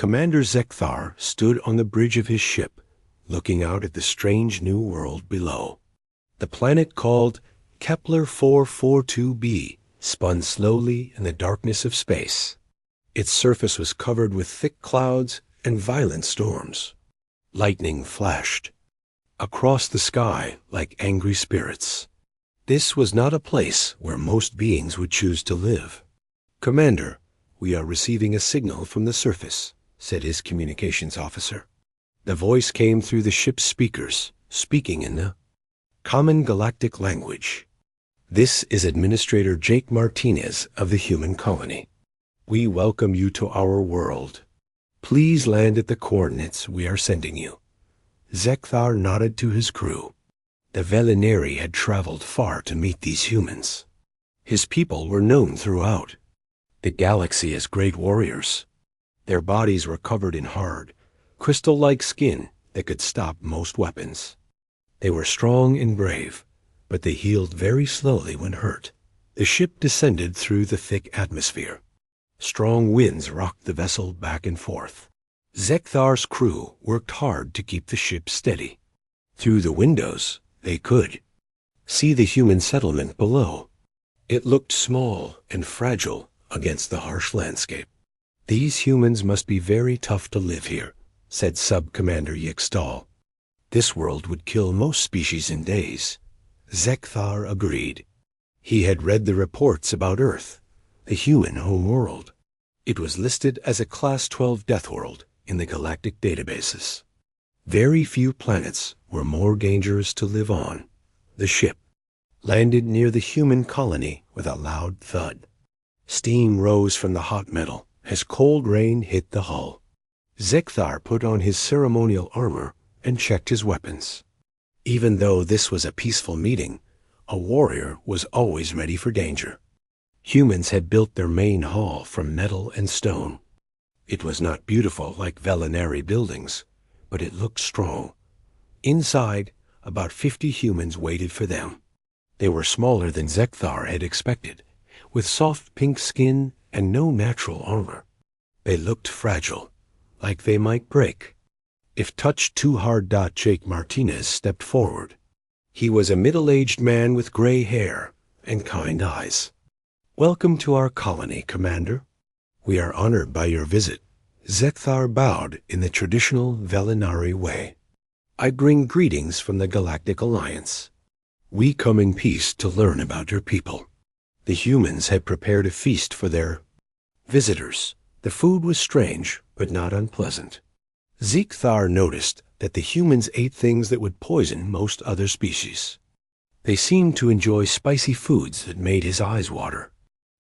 Commander Zekthar stood on the bridge of his ship, looking out at the strange new world below. The planet called Kepler 442b spun slowly in the darkness of space. Its surface was covered with thick clouds and violent storms. Lightning flashed across the sky like angry spirits. This was not a place where most beings would choose to live. "Commander, we are receiving a signal from the surface," said his communications officer. The voice came through the ship's speakers, speaking in the common galactic language. "This is Administrator Jake Martinez of the human colony. We welcome you to our world. Please land at the coordinates we are sending you." Zekthar nodded to his crew. The Velinari had traveled far to meet these humans. His people were known throughout the galaxy as great warriors. Their bodies were covered in hard, crystal-like skin that could stop most weapons. They were strong and brave, but they healed very slowly when hurt. The ship descended through the thick atmosphere. Strong winds rocked the vessel back and forth. Zekthar's crew worked hard to keep the ship steady. Through the windows, they could see the human settlement below. It looked small and fragile against the harsh landscape. "These humans must be very tough to live here," said Sub-Commander Yixtal. "This world would kill most species in days." Zekthar agreed. He had read the reports about Earth, the human home world. It was listed as a Class 12 Deathworld in the galactic databases. Very few planets were more dangerous to live on. The ship landed near the human colony with a loud thud. Steam rose from the hot metal as cold rain hit the hull. Zekthar put on his ceremonial armor and checked his weapons. Even though this was a peaceful meeting, a warrior was always ready for danger. Humans had built their main hall from metal and stone. It was not beautiful like Velinari buildings, but it looked strong. Inside, about 50 humans waited for them. They were smaller than Zekthar had expected, with soft pink skin and no natural armor. They looked fragile, like they might break if touched too hard. Jake Martinez stepped forward. He was a middle-aged man with gray hair and kind eyes. "Welcome to our colony, Commander. We are honored by your visit." Zekthar bowed in the traditional Velinari way. "I bring greetings from the Galactic Alliance. We come in peace to learn about your people." The humans had prepared a feast for their visitors. The food was strange, but not unpleasant. Zekthar noticed that the humans ate things that would poison most other species. They seemed to enjoy spicy foods that made his eyes water.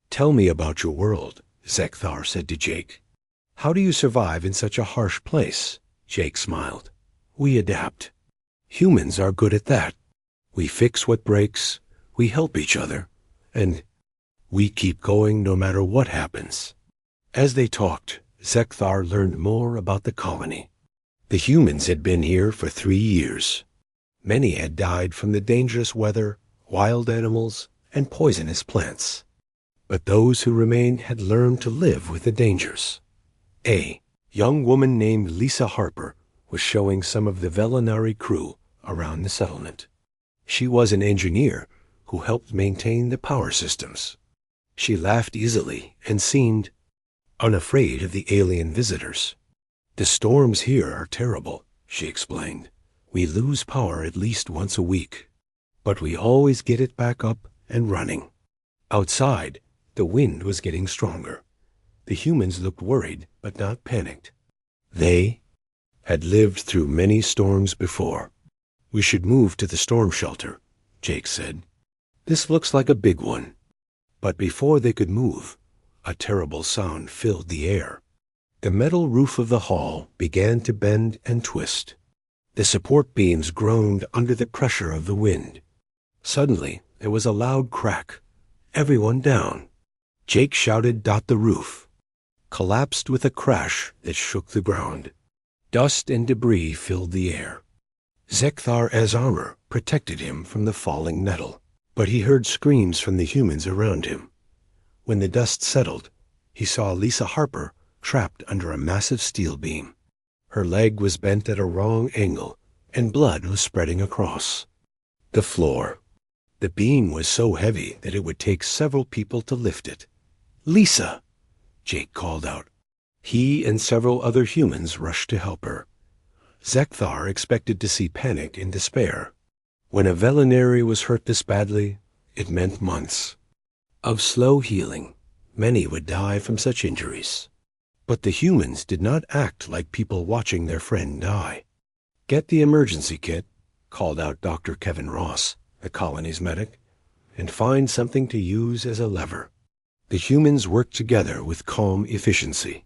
"Tell me about your world," Zekthar said to Jake. "How do you survive in such a harsh place?" Jake smiled. "We adapt. Humans are good at that. We fix what breaks, we help each other, and we keep going no matter what happens." As they talked, Zekthar learned more about the colony. The humans had been here for 3 years. Many had died from the dangerous weather, wild animals, and poisonous plants. But those who remained had learned to live with the dangers. A young woman named Lisa Harper was showing some of the Velinari crew around the settlement. She was an engineer who helped maintain the power systems. She laughed easily and seemed unafraid of the alien visitors. "The storms here are terrible," she explained. "We lose power at least once a week, but we always get it back up and running." Outside, the wind was getting stronger. The humans looked worried, but not panicked. They had lived through many storms before. "We should move to the storm shelter," Jake said. "This looks like a big one." But before they could move, a terrible sound filled the air. The metal roof of the hall began to bend and twist. The support beams groaned under the pressure of the wind. Suddenly, there was a loud crack. "Everyone down!" Jake shouted. The roof collapsed with a crash that shook the ground. Dust and debris filled the air. Zekthar's armor protected him from the falling metal, but he heard screams from the humans around him. When the dust settled, he saw Lisa Harper trapped under a massive steel beam. Her leg was bent at a wrong angle, and blood was spreading across the floor. The beam was so heavy that it would take several people to lift it. "Lisa!" Jake called out. He and several other humans rushed to help her. Zekthar expected to see panic and despair. When a Velinari was hurt this badly, it meant months of slow healing. Many would die from such injuries. But the humans did not act like people watching their friend die. "Get the emergency kit," called out Dr. Kevin Ross, the colony's medic, "and find something to use as a lever." The humans worked together with calm efficiency.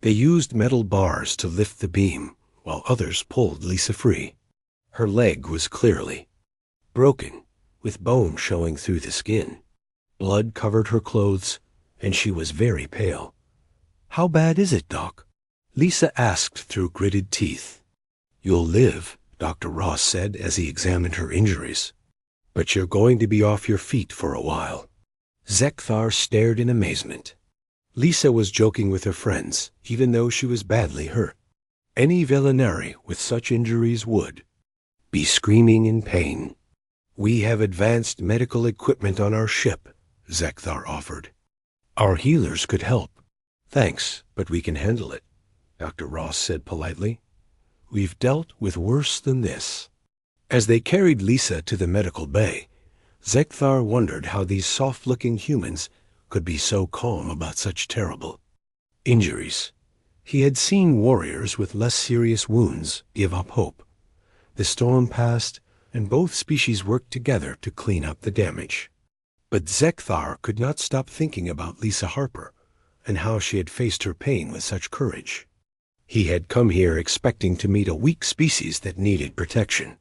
They used metal bars to lift the beam, while others pulled Lisa free. Her leg was clearly broken, with bone showing through the skin. Blood covered her clothes, and she was very pale. "How bad is it, Doc?" Lisa asked through gritted teeth. "You'll live," Dr. Ross said as he examined her injuries. "But you're going to be off your feet for a while." Zekthar stared in amazement. Lisa was joking with her friends, even though she was badly hurt. Any Velinari with such injuries would be screaming in pain. "We have advanced medical equipment on our ship," Zekthar offered. "Our healers could help." "Thanks, but we can handle it," Dr. Ross said politely. "We've dealt with worse than this." As they carried Lisa to the medical bay, Zekthar wondered how these soft-looking humans could be so calm about such terrible injuries. He had seen warriors with less serious wounds give up hope. The storm passed, and both species worked together to clean up the damage. But Zekthar could not stop thinking about Lisa Harper and how she had faced her pain with such courage. He had come here expecting to meet a weak species that needed protection.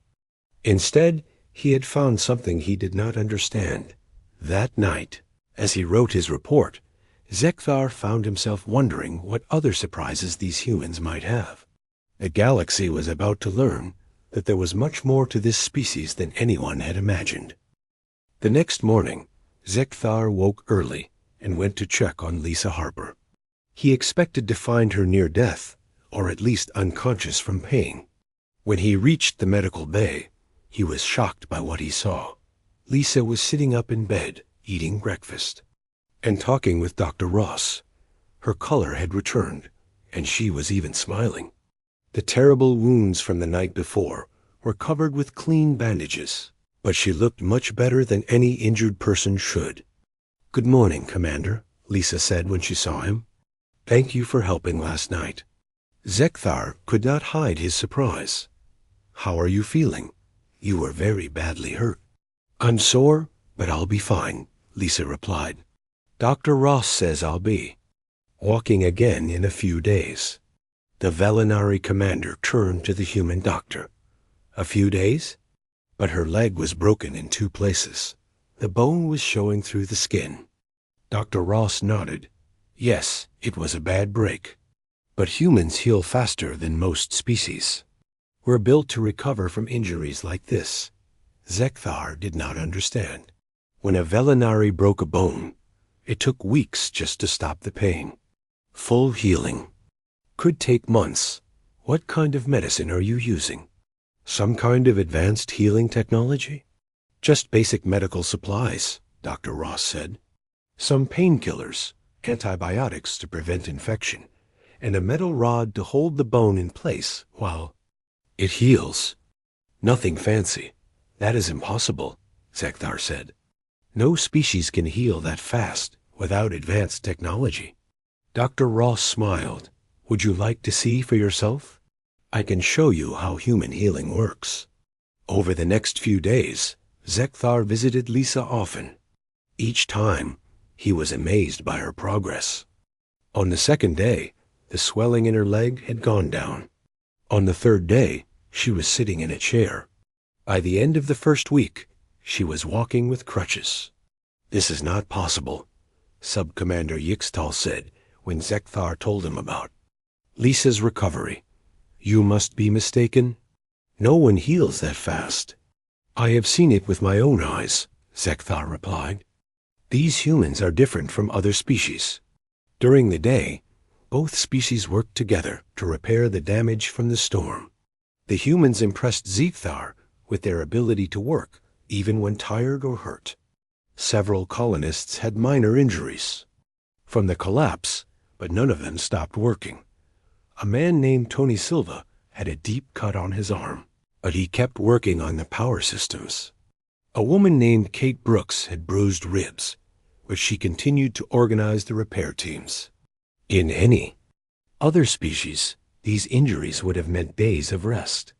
Instead, he had found something he did not understand. That night, as he wrote his report, Zekthar found himself wondering what other surprises these humans might have. The galaxy was about to learn that there was much more to this species than anyone had imagined. The next morning, Zekthar woke early and went to check on Lisa Harper. He expected to find her near death, or at least unconscious from pain. When he reached the medical bay, he was shocked by what he saw. Lisa was sitting up in bed, eating breakfast, and talking with Dr. Ross. Her color had returned, and she was even smiling. The terrible wounds from the night before were covered with clean bandages, but she looked much better than any injured person should. "Good morning, Commander," Lisa said when she saw him. "Thank you for helping last night." Zekthar could not hide his surprise. "How are you feeling? You were very badly hurt." "I'm sore, but I'll be fine," Lisa replied. "Dr. Ross says I'll be walking again in a few days." The Velinari commander turned to the human doctor. "A few days?" But her leg was broken in 2 places. The bone was showing through the skin. Dr. Ross nodded. "Yes, it was a bad break. But humans heal faster than most species. We're built to recover from injuries like this." Zekthar did not understand. When a Velinari broke a bone, it took weeks just to stop the pain. Full healing could take months. "What kind of medicine are you using?" "Some kind of advanced healing technology?" "Just basic medical supplies," Dr. Ross said. "Some painkillers, antibiotics to prevent infection, and a metal rod to hold the bone in place while it heals." "Nothing fancy. That is impossible," Zekthar said. "No species can heal that fast without advanced technology." Dr. Ross smiled. "Would you like to see for yourself? I can show you how human healing works." Over the next few days, Zekthar visited Lisa often. Each time, he was amazed by her progress. On the second day, the swelling in her leg had gone down. On the third day, she was sitting in a chair. By the end of the first week, she was walking with crutches. "This is not possible," Sub-Commander Yixtal said when Zekthar told him about Lisa's recovery. "You must be mistaken. No one heals that fast." "I have seen it with my own eyes," Zekthar replied. "These humans are different from other species. During the day, Both species worked together to repair the damage from the storm. The humans impressed Ziegthar with their ability to work, even when tired or hurt. Several colonists had minor injuries from the collapse, but none of them stopped working. A man named Tony Silva had a deep cut on his arm, but he kept working on the power systems. A woman named Kate Brooks had bruised ribs, but she continued to organize the repair teams. In any other species, these injuries would have meant days of rest.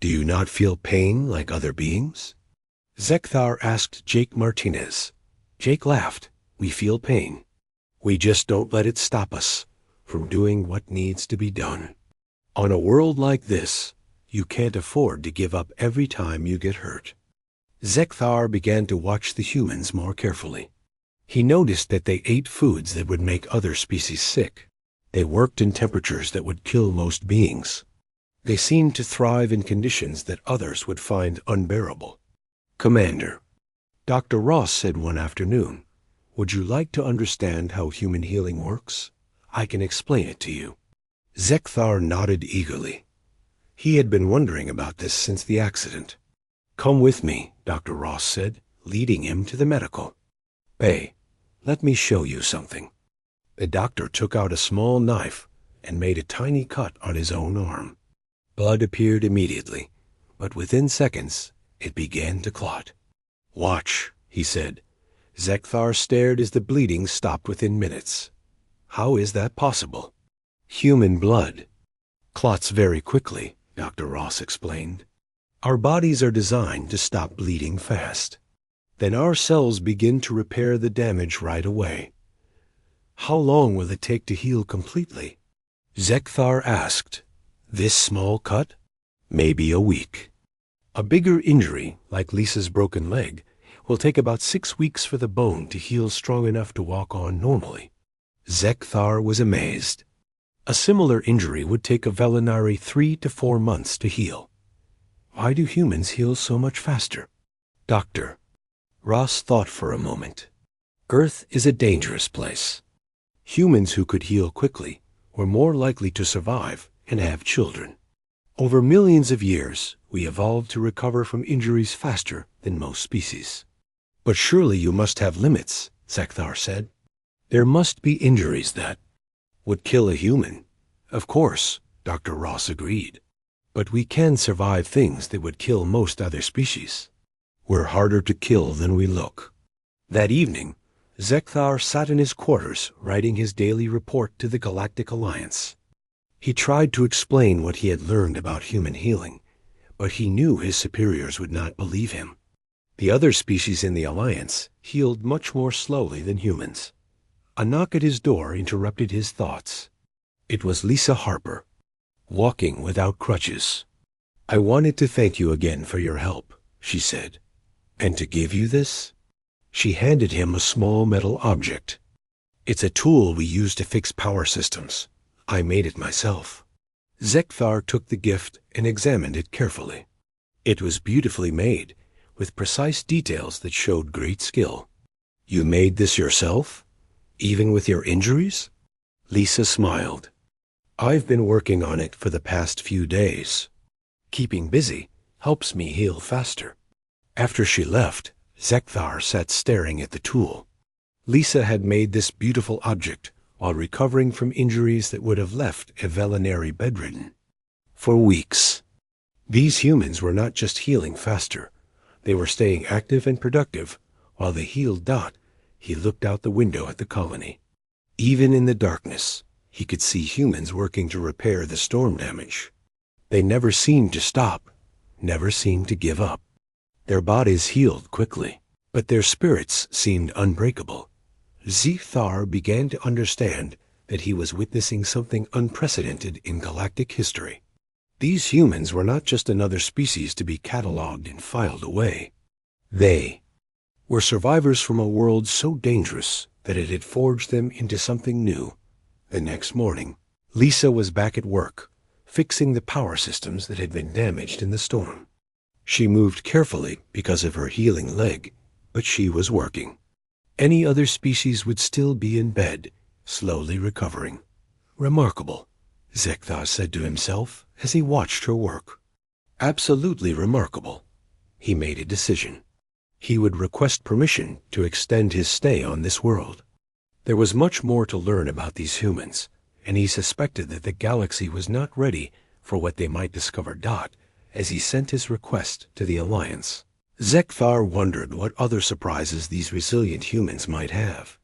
Do you not feel pain like other beings? Ziegthar asked Jake Martinez. Jake laughed. We feel pain. We just don't let it stop us from doing what needs to be done. On a world like this, you can't afford to give up every time you get hurt. Ziegthar began to watch the humans more carefully. He noticed that they ate foods that would make other species sick. They worked in temperatures that would kill most beings. They seemed to thrive in conditions that others would find unbearable. Commander, Dr. Ross said one afternoon, would you like to understand how human healing works? I can explain it to you. Ziegthar nodded eagerly. He had been wondering about this since the accident. Come with me, Dr. Ross said, leading him to the medical bay. Let me show you something. The doctor took out a small knife and made a tiny cut on his own arm. Blood appeared immediately, but within seconds it began to clot. Watch, he said. Ziegthar stared as the bleeding stopped within minutes. How is that possible? Human blood clots very quickly, Dr. Ross explained. Our bodies are designed to stop bleeding fast. Then our cells begin to repair the damage right away. How long will it take to heal completely? Ziegthar asked. This small cut? Maybe a week. A bigger injury, like Lisa's broken leg, will take about 6 weeks for the bone to heal strong enough to walk on normally. Ziegthar was amazed. A similar injury would take a Velinari 3 to 4 months to heal. Why do humans heal so much faster? Doctor. Ross thought for a moment. Earth is a dangerous place. Humans who could heal quickly were more likely to survive and have children. Over millions of years, we evolved to recover from injuries faster than most species. But surely you must have limits, Ziegthar said. There must be injuries that would kill a human. Of course, Dr. Ross agreed. But we can survive things that would kill most other species. We're harder to kill than we look. That evening, Ziegthar sat in his quarters writing his daily report to the Galactic Alliance. He tried to explain what he had learned about human healing, but he knew his superiors would not believe him. The other species in the Alliance healed much more slowly than humans. A knock at his door interrupted his thoughts. It was Lisa Harper, walking without crutches. I wanted to thank you again for your help, she said. And to give you this? She handed him a small metal object. It's a tool we use to fix power systems. I made it myself. Ziegthar took the gift and examined it carefully. It was beautifully made, with precise details that showed great skill. You made this yourself? Even with your injuries? Lisa smiled. I've been working on it for the past few days. Keeping busy helps me heal faster. After she left, Ziegthar sat staring at the tool. Lisa had made this beautiful object while recovering from injuries that would have left a Velinari bedridden for weeks. These humans were not just healing faster. They were staying active and productive. While they healed Dot, he looked out the window at the colony. Even in the darkness, he could see humans working to repair the storm damage. They never seemed to stop, never seemed to give up. Their bodies healed quickly, but their spirits seemed unbreakable. Ziegthar began to understand that he was witnessing something unprecedented in galactic history. These humans were not just another species to be catalogued and filed away. They were survivors from a world so dangerous that it had forged them into something new. The next morning, Lisa was back at work, fixing the power systems that had been damaged in the storm. She moved carefully because of her healing leg, but she was working. Any other species would still be in bed, slowly recovering. Remarkable, Zekthar said to himself as he watched her work. Absolutely remarkable. He made a decision. He would request permission to extend his stay on this world. There was much more to learn about these humans, and he suspected that the galaxy was not ready for what they might discover. As he sent his request to the Alliance, Zekthar wondered what other surprises these resilient humans might have.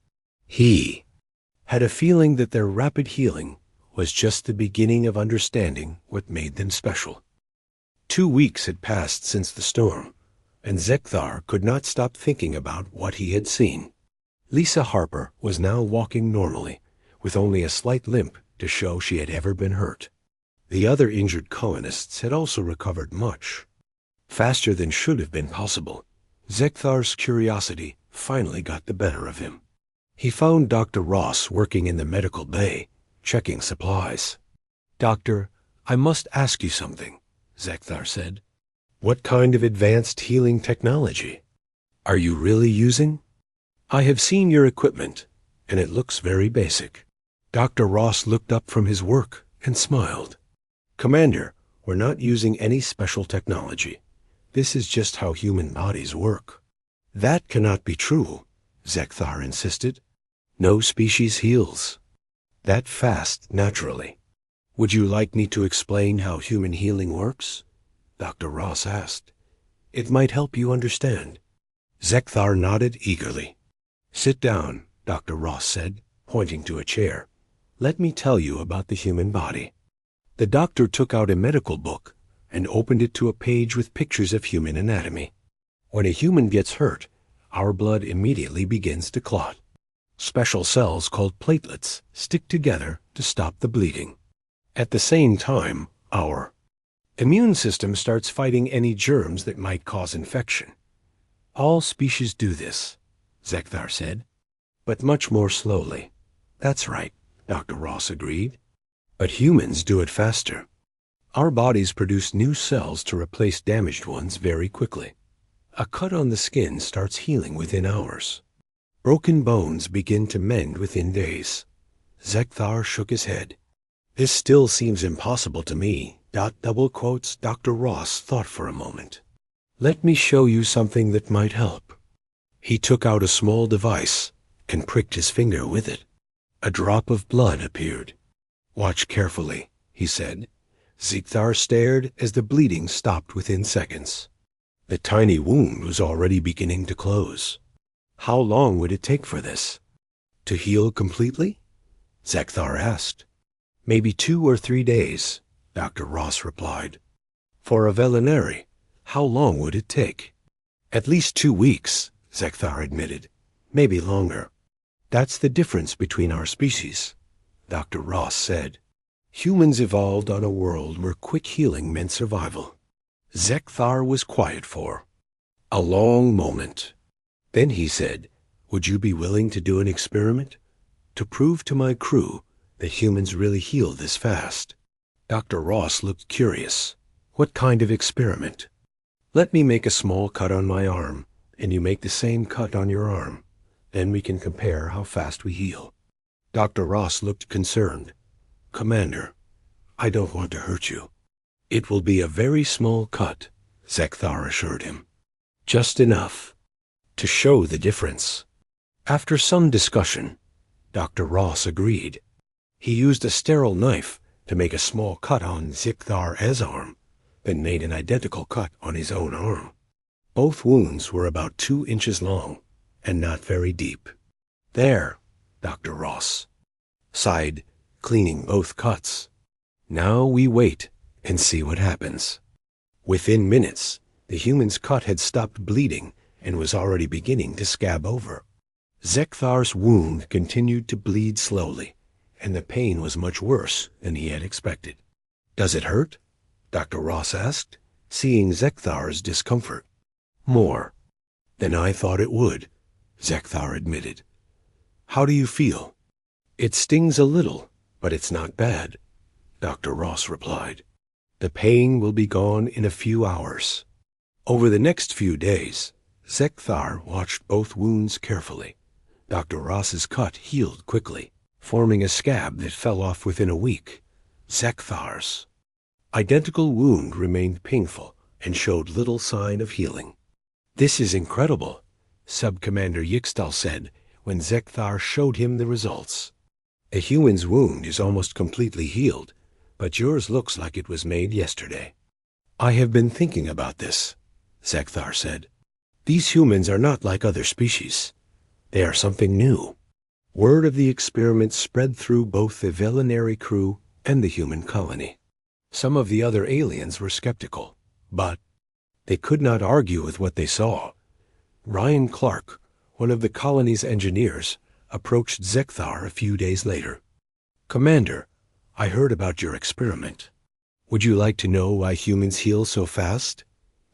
He had a feeling that their rapid healing was just the beginning of understanding what made them special. 2 weeks had passed since the storm, and Zekthar could not stop thinking about what he had seen. Lisa Harper was now walking normally, with only a slight limp to show she had ever been hurt. The other injured colonists had also recovered much. Faster than should have been possible, Zekthar's curiosity finally got the better of him. He found Dr. Ross working in the medical bay, checking supplies. "Doctor, I must ask you something," Zekthar said. "What kind of advanced healing technology are you really using?" "I have seen your equipment, and it looks very basic." Dr. Ross looked up from his work and smiled. "Commander, we're not using any special technology. This is just how human bodies work." "That cannot be true," Zekthar insisted. "No species heals that fast naturally." "Would you like me to explain how human healing works?" Dr. Ross asked. "It might help you understand." Zekthar nodded eagerly. "Sit down," Dr. Ross said, pointing to a chair. "Let me tell you about the human body." The doctor took out a medical book and opened it to a page with pictures of human anatomy. "When a human gets hurt, our blood immediately begins to clot. Special cells called platelets stick together to stop the bleeding. At the same time, our immune system starts fighting any germs that might cause infection. All species do this," Zekthar said, "but much more slowly." "That's right," Dr. Ross agreed. "But humans do it faster. Our bodies produce new cells to replace damaged ones very quickly. A cut on the skin starts healing within hours. Broken bones begin to mend within days." Zekthar shook his head. "This still seems impossible to me." Dr. Ross thought for a moment. "Let me show you something that might help." He took out a small device and pricked his finger with it. A drop of blood appeared. "Watch carefully," he said. Zekthar stared as the bleeding stopped within seconds. The tiny wound was already beginning to close. "How long would it take for this to heal completely?" Zekthar asked. "Maybe 2 or 3 days," Dr. Ross replied. "For a Velinari, how long would it take?" "At least 2 weeks," Zekthar admitted. "Maybe longer." "That's the difference between our species," Dr. Ross said. "Humans evolved on a world where quick healing meant survival." Zekthar was quiet for a long moment. Then he said, "Would you be willing to do an experiment to prove to my crew that humans really heal this fast?" Dr. Ross looked curious. "What kind of experiment?" "Let me make a small cut on my arm, and you make the same cut on your arm. Then we can compare how fast we heal." Dr. Ross looked concerned. "Commander, I don't want to hurt you." "It will be a very small cut," Zekthar assured him. "Just enough to show the difference." After some discussion, Dr. Ross agreed. He used a sterile knife to make a small cut on Zekthar's arm, then made an identical cut on his own arm. Both wounds were about 2 inches long and not very deep. "There," Dr. Ross sighed, cleaning both cuts. "Now we wait and see what happens." Within minutes, the human's cut had stopped bleeding and was already beginning to scab over. Zekthar's wound continued to bleed slowly, and the pain was much worse than he had expected. "Does it hurt?" Dr. Ross asked, seeing Zekthar's discomfort. "More than I thought it would," Zekthar admitted. "How do you feel?" "It stings a little, but it's not bad," Dr. Ross replied. "The pain will be gone in a few hours." Over the next few days, Zekthar watched both wounds carefully. Dr. Ross's cut healed quickly. forming a scab that fell off within a week. Zekthar's identical wound remained painful and showed little sign of healing. "This is incredible," Sub-Commander Yixtal said when Zekthar showed him the results. "A human's wound is almost completely healed, but yours looks like it was made yesterday." "I have been thinking about this," Zekthar said. "These humans are not like other species. They are something new." Word of the experiment spread through both the Velinary crew and the human colony. Some of the other aliens were skeptical, but they could not argue with what they saw. Ryan Clark, one of the colony's engineers, approached Zekthar a few days later. "Commander, I heard about your experiment. Would you like to know why humans heal so fast?"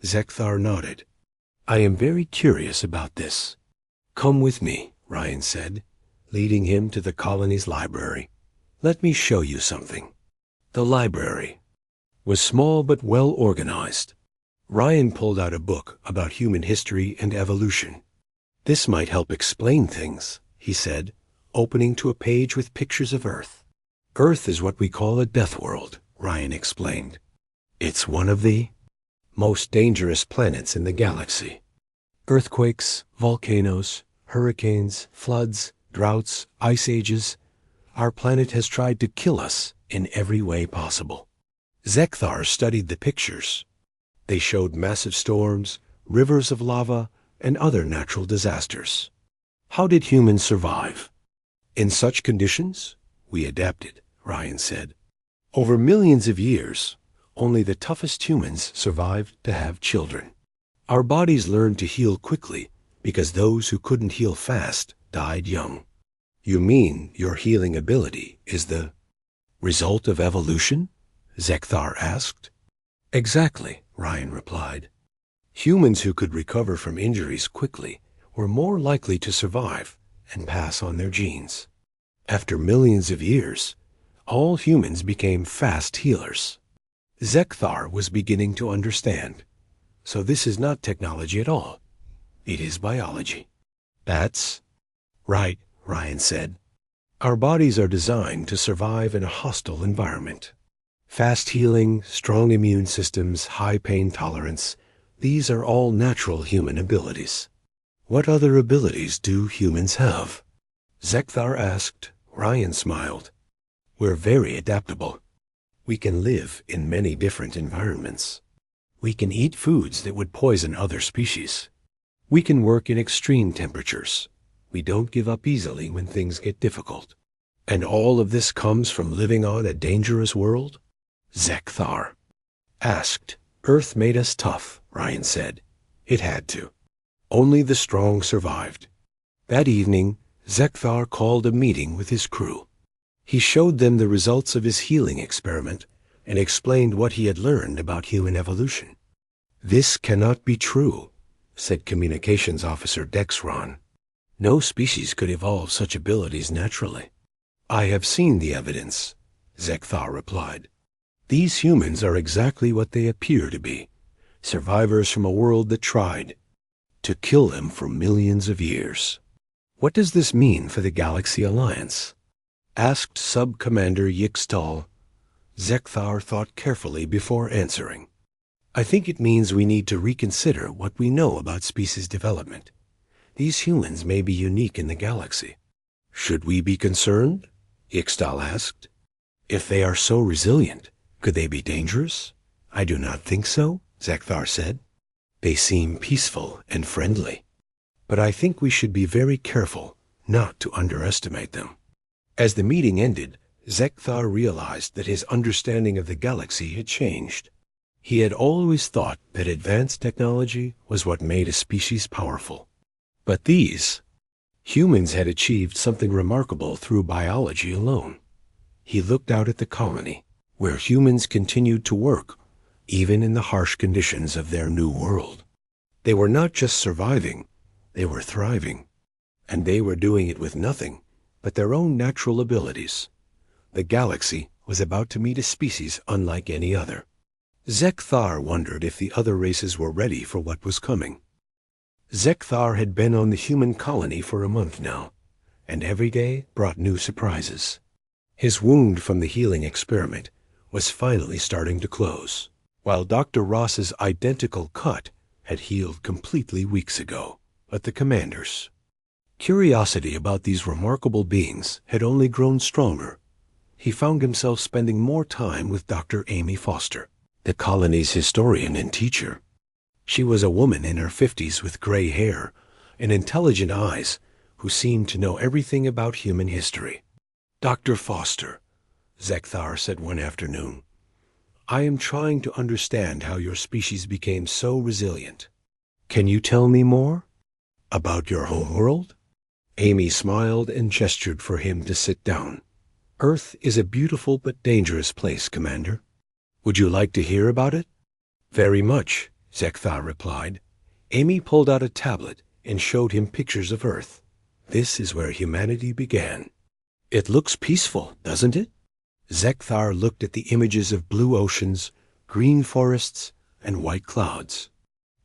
Zekthar nodded. "I am very curious about this." "Come with me," Ryan said, leading him to the colony's library. "Let me show you something." The library was small but well organized. Ryan pulled out a book about human history and evolution. "This might help explain things," he said, opening to a page with pictures of Earth. "Earth is what we call a death world," Ryan explained. "It's one of the most dangerous planets in the galaxy. Earthquakes, volcanoes, hurricanes, floods, droughts, ice ages. Our planet has tried to kill us in every way possible." Zekthar studied the pictures. They showed massive storms, rivers of lava, and other natural disasters. "How did humans survive?" "In such conditions, we adapted," Ryan said. "Over millions of years, only the toughest humans survived to have children. Our bodies learned to heal quickly because those who couldn't heal fast died young." "You mean your healing ability is the result of evolution?" Zekthar asked. "Exactly," Ryan replied. "Humans who could recover from injuries quickly were more likely to survive and pass on their genes. After millions of years, all humans became fast healers." Zekthar was beginning to understand. "So this is not technology at all. It is biology." "That's right," Ryan said. "Our bodies are designed to survive in a hostile environment. Fast healing, strong immune systems, high pain tolerance, these are all natural human abilities." "What other abilities do humans have?" Zekthar asked. Ryan smiled. "We're very adaptable. We can live in many different environments. We can eat foods that would poison other species. We can work in extreme temperatures. We don't give up easily when things get difficult. And all of this comes from living on a dangerous world?" Zekthar asked. "Earth made us tough," Ryan said. "It had to. Only the strong survived." That evening, Zekthar called a meeting with his crew. He showed them the results of his healing experiment and explained what he had learned about human evolution. "This cannot be true," said Communications Officer Dexron. "No species could evolve such abilities naturally." "I have seen the evidence," Zekthar replied. "These humans are exactly what they appear to be, survivors from a world that tried to kill them for millions of years." "What does this mean for the Galaxy Alliance?" asked Sub-Commander Yixtal. Zekthar thought carefully before answering. "I think it means we need to reconsider what we know about species development. These humans may be unique in the galaxy." "Should we be concerned?" Yixtal asked. "If they are so resilient, could they be dangerous?" "I do not think so," Zekthar said. "They seem peaceful and friendly. But I think we should be very careful not to underestimate them." As the meeting ended, Zekthar realized that his understanding of the galaxy had changed. He had always thought that advanced technology was what made a species powerful. But these humans had achieved something remarkable through biology alone. He looked out at the colony, where humans continued to work, even in the harsh conditions of their new world. They were not just surviving, they were thriving. And they were doing it with nothing but their own natural abilities. The galaxy was about to meet a species unlike any other. Zekthar wondered if the other races were ready for what was coming. Zekthar had been on the human colony for a month now, and every day brought new surprises. His wound from the healing experiment was finally starting to close, while Dr. Ross's identical cut had healed completely weeks ago. But the commander's curiosity about these remarkable beings had only grown stronger. He found himself spending more time with Dr. Amy Foster, the colony's historian and teacher. She was a woman in her 50s with gray hair and intelligent eyes who seemed to know everything about human history. "Dr. Foster," Zekthar said one afternoon, "I am trying to understand how your species became so resilient. Can you tell me more about your homeworld?" Amy smiled and gestured for him to sit down. "Earth is a beautiful but dangerous place, Commander. Would you like to hear about it?" "Very much," Zekthar replied. Amy pulled out a tablet and showed him pictures of Earth. "This is where humanity began." "It looks peaceful, doesn't it?" Zekthar looked at the images of blue oceans, green forests, and white clouds.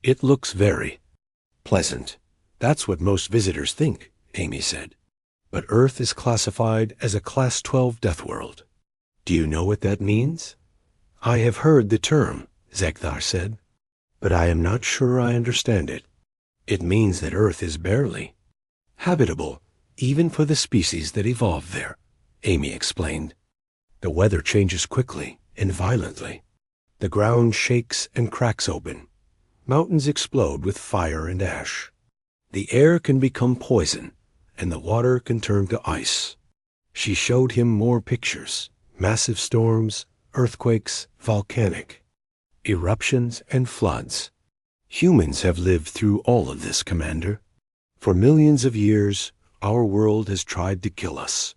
"It looks very pleasant. That's what most visitors think," Amy said. "But Earth is classified as a Class 12 death world. Do you know what that means?" "I have heard the term," Zekthar said, "but I am not sure I understand it." "It means that Earth is barely habitable, even for the species that evolved there," Amy explained. "The weather changes quickly and violently. The ground shakes and cracks open. Mountains explode with fire and ash. The air can become poison, and the water can turn to ice." She showed him more pictures: massive storms, earthquakes, volcanic eruptions, and floods. "Humans have lived through all of this, Commander. For millions of years, our world has tried to kill us."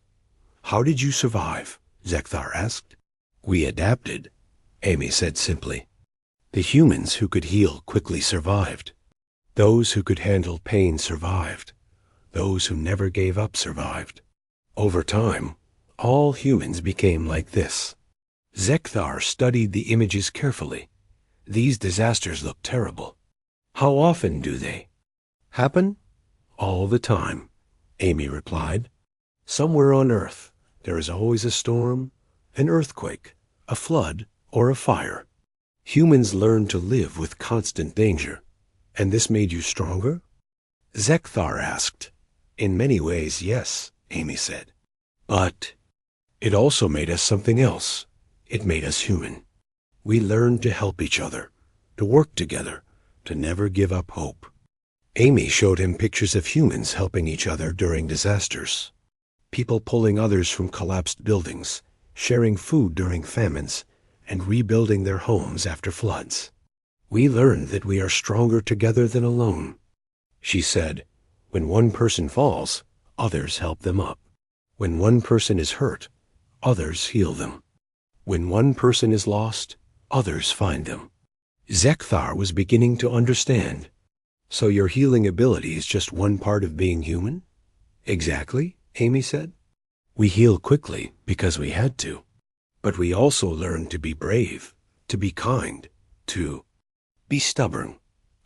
"How did you survive?" Zekthar asked. "We adapted," Amy said simply. "The humans who could heal quickly survived. Those who could handle pain survived. Those who never gave up survived. Over time, all humans became like this." Zekthar studied the images carefully. "These disasters look terrible. How often do they happen?" "All the time," Amy replied. "Somewhere on Earth, there is always a storm, an earthquake, a flood, or a fire. Humans learned to live with constant danger." "And this made you stronger?" Zekthar asked. "In many ways, yes," Amy said. "But it also made us something else. It made us human. We learned to help each other, to work together, to never give up hope." Amy showed him pictures of humans helping each other during disasters. People pulling others from collapsed buildings, sharing food during famines, and rebuilding their homes after floods. "We learned that we are stronger together than alone," she said. "When one person falls, others help them up. When one person is hurt, others heal them. When one person is lost, others find them." Zekthar was beginning to understand. "So your healing ability is just one part of being human?" "Exactly," Amy said. "We heal quickly because we had to. But we also learned to be brave, to be kind, to be stubborn.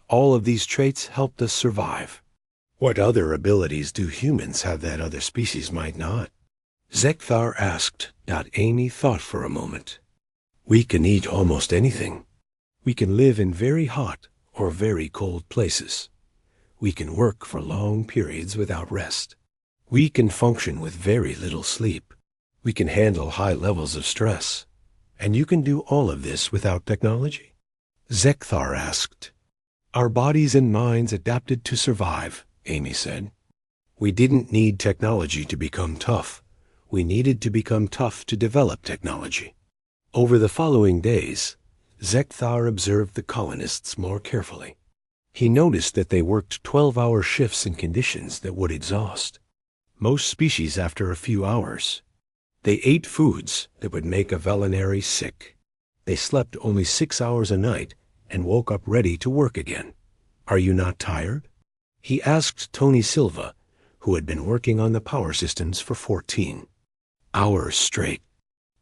All of these traits helped us survive." "What other abilities do humans have that other species might not?" Zekthar asked. Amy thought for a moment. "We can eat almost anything. We can live in very hot or very cold places. We can work for long periods without rest. We can function with very little sleep. We can handle high levels of stress. And you can do all of this without technology?" Zekthar asked. "Our bodies and minds adapted to survive," Amy said. "We didn't need technology to become tough. We needed to become tough to develop technology." Over the following days, Zekthar observed the colonists more carefully. He noticed that they worked 12-hour shifts in conditions that would exhaust most species after a few hours. They ate foods that would make a veterinary sick. They slept only 6 hours a night and woke up ready to work again. "Are you not tired?" he asked Tony Silva, who had been working on the power systems for 14 hours straight.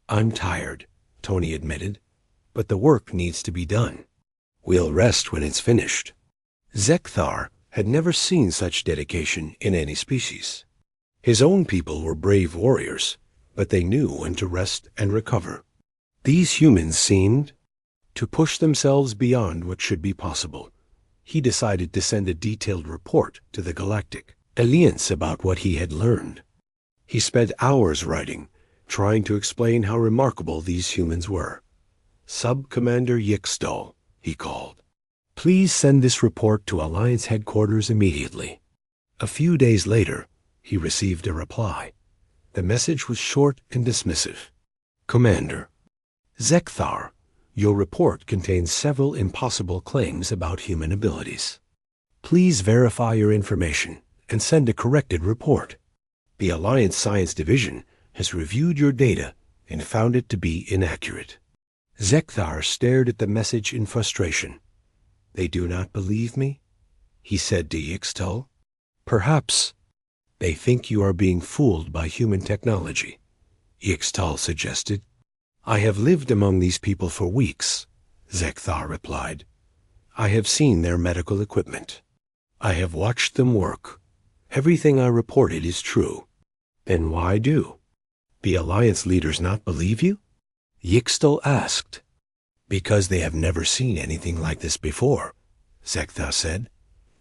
"I'm tired," Tony admitted, "but the work needs to be done. We'll rest when it's finished." Zekthar had never seen such dedication in any species. His own people were brave warriors, but they knew when to rest and recover. These humans seemed to push themselves beyond what should be possible. He decided to send a detailed report to the Galactic Alliance about what he had learned. He spent hours writing, trying to explain how remarkable these humans were. Sub-Commander Yixtal, he called. Please send this report to Alliance headquarters immediately. A few days later, he received a reply. The message was short and dismissive. Commander, Zekthar, your report contains several impossible claims about human abilities. Please verify your information and send a corrected report. The Alliance Science Division has reviewed your data and found it to be inaccurate. Zekthar stared at the message in frustration. They do not believe me? He said to Yixtal. Perhaps they think you are being fooled by human technology, Yixtal suggested. I have lived among these people for weeks, Zekthar replied. I have seen their medical equipment. I have watched them work. Everything I reported is true. Then why do the Alliance leaders not believe you? Yixtal asked. Because they have never seen anything like this before, Zekthar said.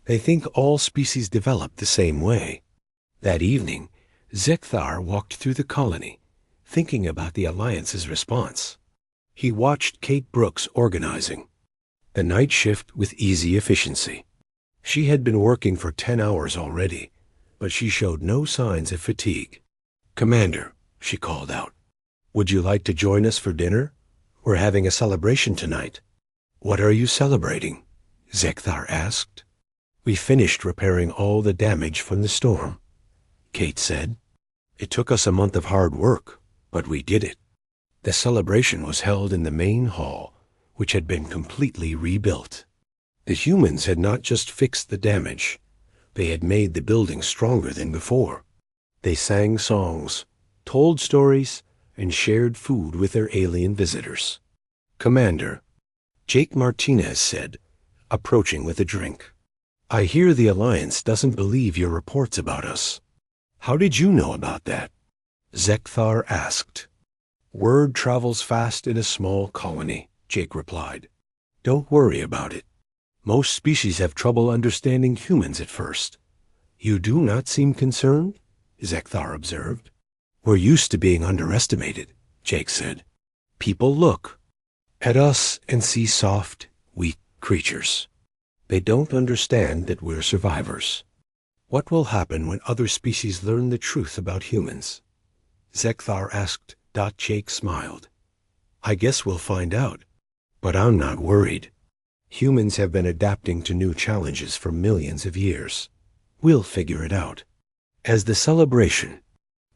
They think all species develop the same way. That evening, Zekthar walked through the colony, thinking about the Alliance's response. He watched Kate Brooks organizing the night shift with easy efficiency. She had been working for 10 hours already, but she showed no signs of fatigue. Commander, she called out, would you like to join us for dinner? We're having a celebration tonight. What are you celebrating? Zekthar asked. We finished repairing all the damage from the storm, Kate said. It took us a month of hard work, but we did it. The celebration was held in the main hall, which had been completely rebuilt. The humans had not just fixed the damage, they had made the building stronger than before. They sang songs, told stories, and shared food with their alien visitors. Commander, Jake Martinez said, approaching with a drink. I hear the Alliance doesn't believe your reports about us. How did you know about that? Zekthar asked. Word travels fast in a small colony, Jake replied. Don't worry about it. Most species have trouble understanding humans at first. You do not seem concerned? Zekthar observed. We're used to being underestimated, Jake said. People look at us and see soft, weak creatures. They don't understand that we're survivors. What will happen when other species learn the truth about humans? Zekthar asked. Jake smiled. I guess we'll find out. But I'm not worried. Humans have been adapting to new challenges for millions of years. We'll figure it out. As the celebration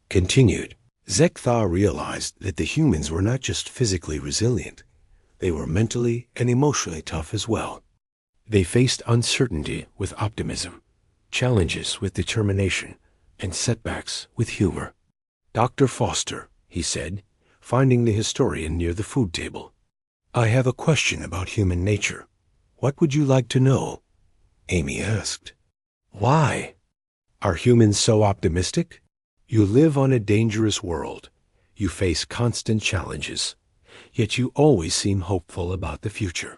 continued, Zekthar realized that the humans were not just physically resilient, they were mentally and emotionally tough as well. They faced uncertainty with optimism, challenges with determination, and setbacks with humor. Dr. Foster, he said, finding the historian near the food table. I have a question about human nature. What would you like to know? Amy asked. Why? Are humans so optimistic? You live on a dangerous world. You face constant challenges. Yet you always seem hopeful about the future.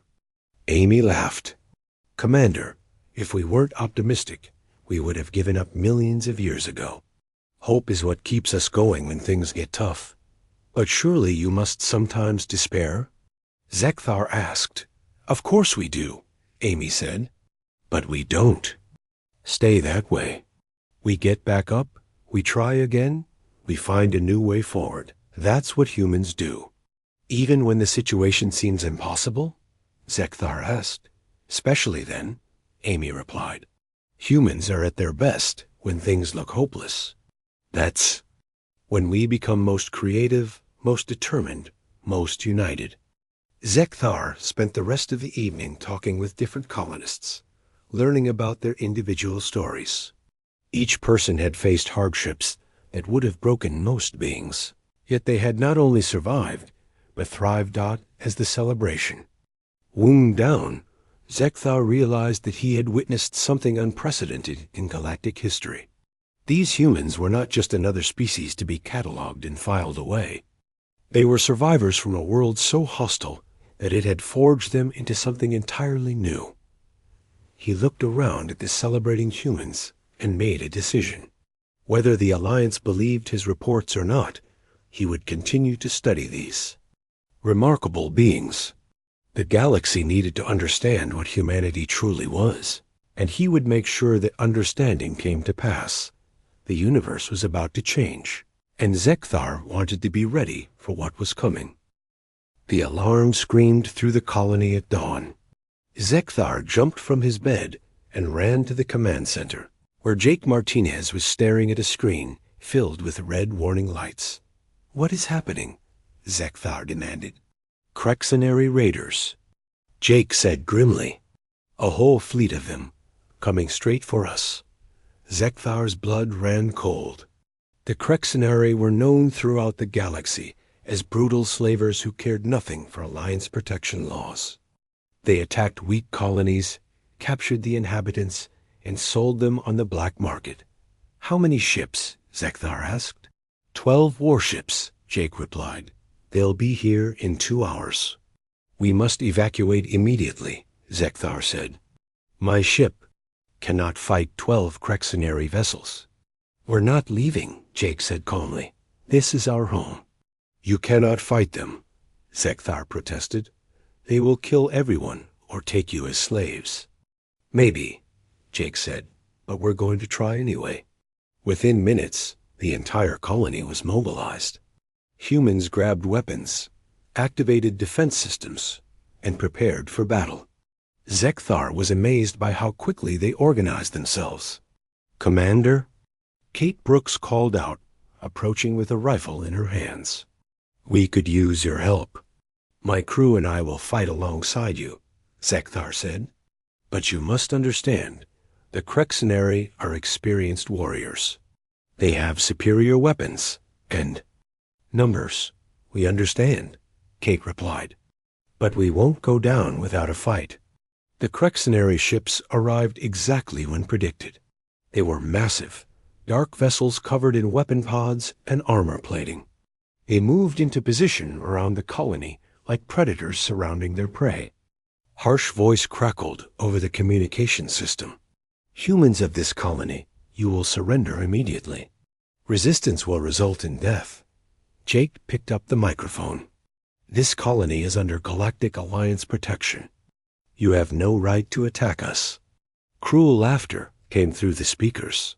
Amy laughed. Commander, if we weren't optimistic, we would have given up millions of years ago. Hope is what keeps us going when things get tough. But surely you must sometimes despair? Zekthar asked. Of course we do, Amy said. But we don't. Stay that way. We get back up, we try again, we find a new way forward. That's what humans do. Even when the situation seems impossible? Zekthar asked. Especially then, Amy replied. Humans are at their best when things look hopeless. That's when we become most creative, most determined, most united. Zekthar spent the rest of the evening talking with different colonists, learning about their individual stories. Each person had faced hardships that would have broken most beings, yet they had not only survived, but thrived out as the celebration. Wound down, Zekthar realized that he had witnessed something unprecedented in galactic history. These humans were not just another species to be catalogued and filed away. They were survivors from a world so hostile that it had forged them into something entirely new. He looked around at the celebrating humans and made a decision. Whether the Alliance believed his reports or not, he would continue to study these remarkable beings. The galaxy needed to understand what humanity truly was, and he would make sure that understanding came to pass. The universe was about to change, and Zekthar wanted to be ready for what was coming. The alarm screamed through the colony at dawn. Zekthar jumped from his bed and ran to the command center, where Jake Martinez was staring at a screen filled with red warning lights. "What is happening?" Zekthar demanded. "Krexenary raiders," Jake said grimly. "A whole fleet of them, coming straight for us." Zekthar's blood ran cold. The Krexenary were known throughout the galaxy as brutal slavers who cared nothing for Alliance protection laws. They attacked weak colonies, captured the inhabitants, and sold them on the black market. "How many ships?" Zekthar asked. 12 warships, Jake replied. "They'll be here in 2 hours. "We must evacuate immediately," Zekthar said. "My ship cannot fight 12 Krexenary vessels." "We're not leaving," Jake said calmly. "This is our home." "You cannot fight them," Zekthar protested. "They will kill everyone or take you as slaves." "Maybe," Jake said, "but we're going to try anyway." Within minutes, the entire colony was mobilized. Humans grabbed weapons, activated defense systems, and prepared for battle. Zekthar was amazed by how quickly they organized themselves. "Commander?" Kate Brooks called out, approaching with a rifle in her hands. "We could use your help." "My crew and I will fight alongside you," Zekthar said. "But you must understand, the Krexenary are experienced warriors. They have superior weapons and numbers." "We understand," Kate replied. "But we won't go down without a fight." The Krexenary ships arrived exactly when predicted. They were massive, dark vessels covered in weapon pods and armor plating. They moved into position around the colony like predators surrounding their prey. Harsh voice crackled over the communication system. "Humans of this colony, you will surrender immediately. Resistance will result in death." Jake picked up the microphone. "This colony is under Galactic Alliance protection. You have no right to attack us." Cruel laughter came through the speakers.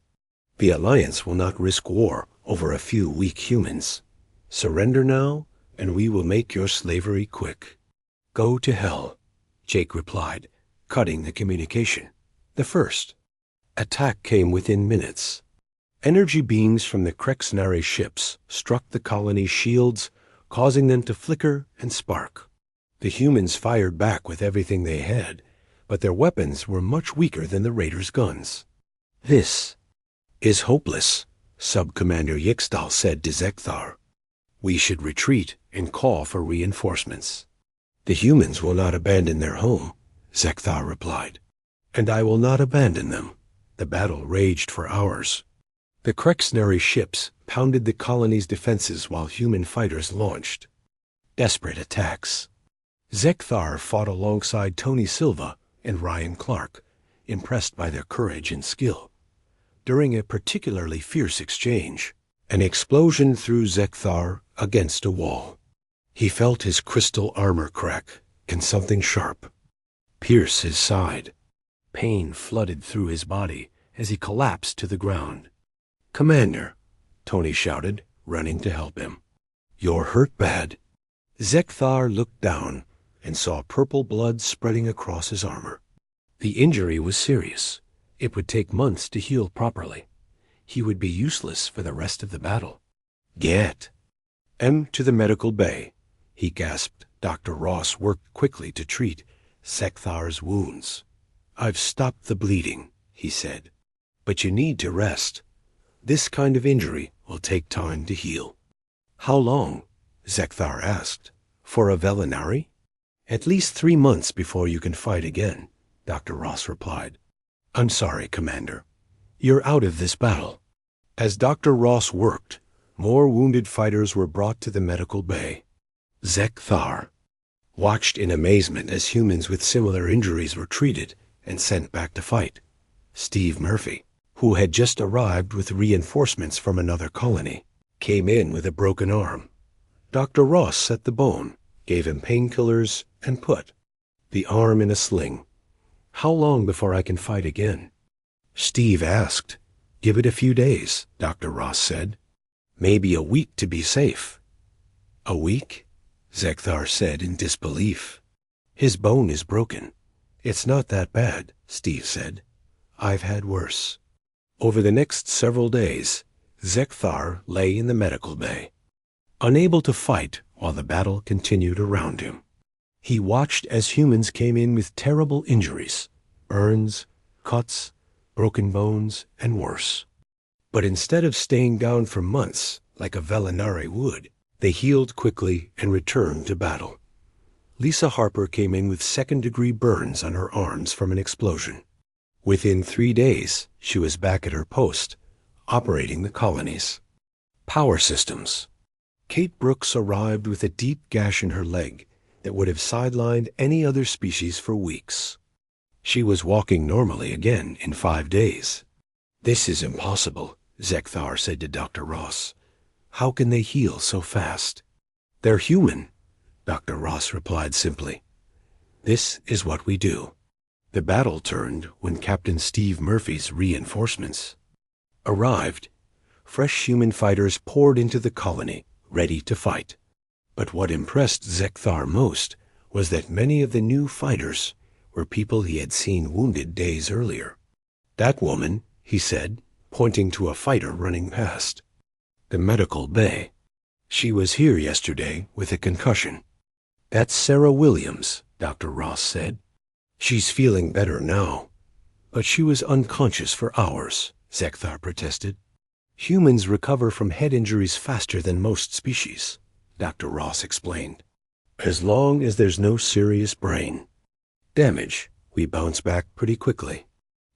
"The Alliance will not risk war over a few weak humans. Surrender now, and we will make your slavery quick." "Go to hell," Jake replied, cutting the communication. The first attack came within minutes. Energy beams from the Krexenary ships struck the colony's shields, causing them to flicker and spark. The humans fired back with everything they had, but their weapons were much weaker than the raiders' guns. "This is hopeless," Sub-Commander Yixtal said to Zekthar. "We should retreat and call for reinforcements." "The humans will not abandon their home," Zekthar replied. "And I will not abandon them." The battle raged for hours. The Krexenary ships pounded the colony's defenses while human fighters launched desperate attacks. Zekthar fought alongside Tony Silva and Ryan Clark, impressed by their courage and skill. During a particularly fierce exchange, an explosion threw Zekthar against a wall. He felt his crystal armor crack and something sharp pierce his side. Pain flooded through his body as he collapsed to the ground. "Commander," Tony shouted, running to help him. "You're hurt bad." Zekthar looked down and saw purple blood spreading across his armor. The injury was serious. It would take months to heal properly. He would be useless for the rest of the battle. "Get him to the medical bay," he gasped. Dr. Ross worked quickly to treat Zekthar's wounds. "I've stopped the bleeding," he said. "But you need to rest. This kind of injury will take time to heal." "How long?" Zekthar asked. "For a Velinari?" "At least 3 months before you can fight again," Dr. Ross replied. "I'm sorry, Commander. You're out of this battle." As Dr. Ross worked, more wounded fighters were brought to the medical bay. Zek-Thar watched in amazement as humans with similar injuries were treated and sent back to fight. Steve Murphy, who had just arrived with reinforcements from another colony, came in with a broken arm. Dr. Ross set the bone, gave him painkillers, and put the arm in a sling. "How long before I can fight again?" Steve asked. "Give it a few days," Dr. Ross said. "Maybe a week to be safe." "A week?" Zek-Thar said in disbelief. "His bone is broken. It's not that bad," Steve said. "I've had worse." Over the next several days, Zek-Thar lay in the medical bay, unable to fight while the battle continued around him. He watched as humans came in with terrible injuries, burns, cuts, broken bones, and worse. But instead of staying down for months like a Velinari would, they healed quickly and returned to battle. Lisa Harper came in with second-degree burns on her arms from an explosion. Within 3 days, she was back at her post, operating the colonies. Power systems. Kate Brooks arrived with a deep gash in her leg that would have sidelined any other species for weeks. She was walking normally again in 5 days. "This is impossible," Zek-Thar said to Dr. Ross. "How can they heal so fast?" "They're human," Dr. Ross replied simply. "This is what we do." The battle turned when Captain Steve Murphy's reinforcements arrived. Fresh human fighters poured into the colony, ready to fight. But what impressed Zek-Thar most was that many of the new fighters were people he had seen wounded days earlier. "That woman," he said, pointing to a fighter running past the medical bay. "She was here yesterday with a concussion." "That's Sarah Williams," Dr. Ross said. "She's feeling better now." "But she was unconscious for hours," Zek-Thar protested. "Humans recover from head injuries faster than most species," Dr. Ross explained. "As long as there's no serious brain damage, we bounce back pretty quickly."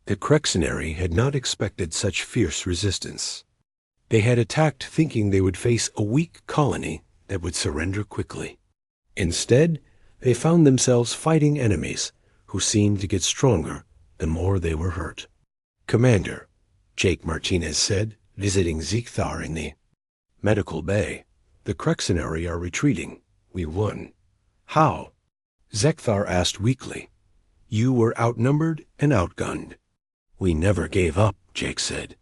The Krexenary had not expected such fierce resistance. They had attacked thinking they would face a weak colony that would surrender quickly. Instead, they found themselves fighting enemies who seemed to get stronger the more they were hurt. "Commander," Jake Martinez said, visiting Zek-Thar in the medical bay, "the Krexenary are retreating. We won." "How?" Zek-Thar asked weakly. "You were outnumbered and outgunned." "We never gave up," Jake said.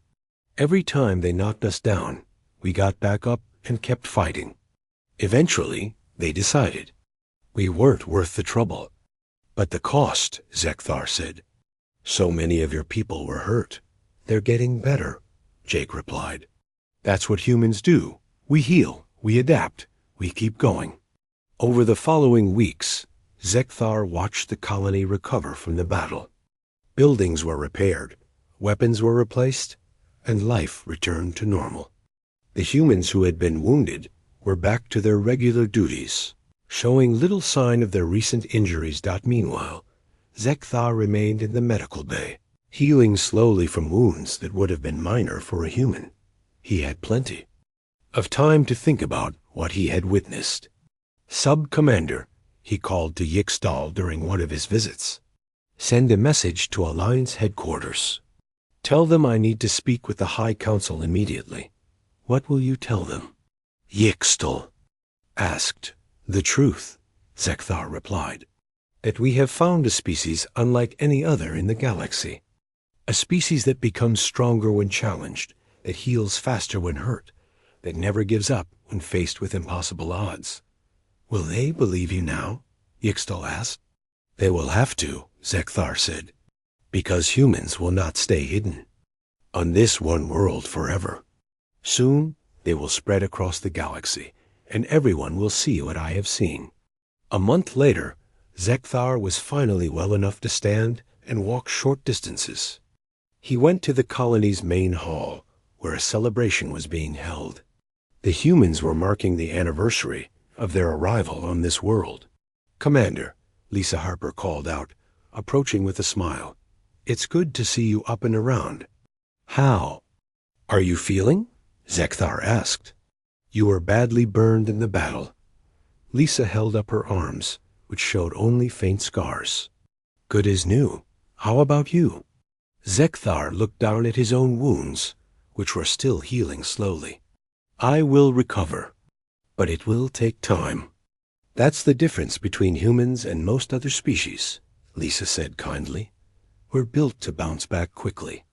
"Every time they knocked us down, we got back up and kept fighting. Eventually, they decided we weren't worth the trouble." "But the cost," Zek-Thar said. "So many of your people were hurt." "They're getting better," Jake replied. "That's what humans do. We heal, we adapt, we keep going." Over the following weeks, Zek-Thar watched the colony recover from the battle. Buildings were repaired, weapons were replaced, and life returned to normal. The humans who had been wounded were back to their regular duties, showing little sign of their recent injuries. Meanwhile, Zek-Thar remained in the medical bay, healing slowly from wounds that would have been minor for a human. He had plenty of time to think about what he had witnessed. "Sub-Commander," he called to Yixtal during one of his visits, "send a message to Alliance headquarters. Tell them I need to speak with the High Council immediately." "What will you tell them?" Yixtal asked. "The truth," Zek-Thar replied. "That we have found a species unlike any other in the galaxy. A species that becomes stronger when challenged, that heals faster when hurt, that never gives up when faced with impossible odds." "Will they believe you now?" Yixtal asked. "They will have to," Zek-Thar said, "because humans will not stay hidden on this one world forever. Soon they will spread across the galaxy, and everyone will see what I have seen." A month later, Zek-Thar was finally well enough to stand and walk short distances. He went to the colony's main hall, where a celebration was being held. The humans were marking the anniversary of their arrival on this world. "Commander," Lisa Harper called out, approaching with a smile, "it's good to see you up and around." "How?" "Are you feeling?" Zekthar asked. "You were badly burned in the battle." Lisa held up her arms, which showed only faint scars. "Good as new. How about you?" Zekthar looked down at his own wounds, which were still healing slowly. "I will recover, but it will take time." "That's the difference between humans and most other species," Lisa said kindly. "We're built to bounce back quickly."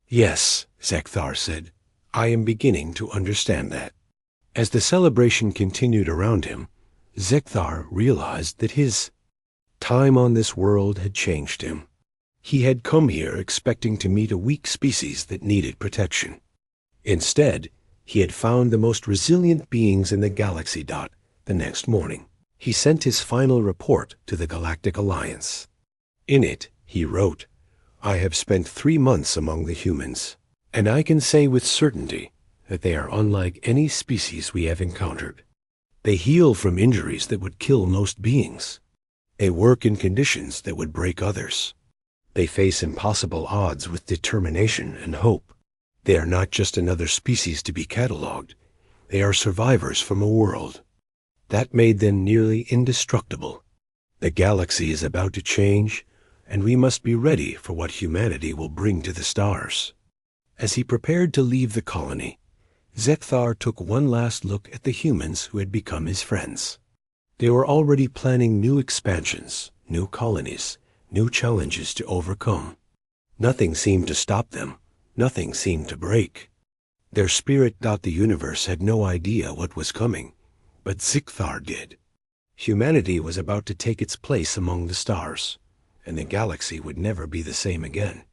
"Yes," Zekthar said. "I am beginning to understand that." As the celebration continued around him, Zekthar realized that his time on this world had changed him. He had come here expecting to meet a weak species that needed protection. Instead, he had found the most resilient beings in the galaxy. The next morning, he sent his final report to the Galactic Alliance. In it, he wrote, "I have spent 3 months among the humans, and I can say with certainty that they are unlike any species we have encountered. They heal from injuries that would kill most beings. They work in conditions that would break others. They face impossible odds with determination and hope. They are not just another species to be catalogued. They are survivors from a world. That made them nearly indestructible. The galaxy is about to change, and we must be ready for what humanity will bring to the stars." As he prepared to leave the colony, Zekthar took one last look at the humans who had become his friends. They were already planning new expansions, new colonies, new challenges to overcome. Nothing seemed to stop them. Nothing seemed to break. Their spirit. The universe had no idea what was coming, but Zekthar did. Humanity was about to take its place among the stars, and the galaxy would never be the same again.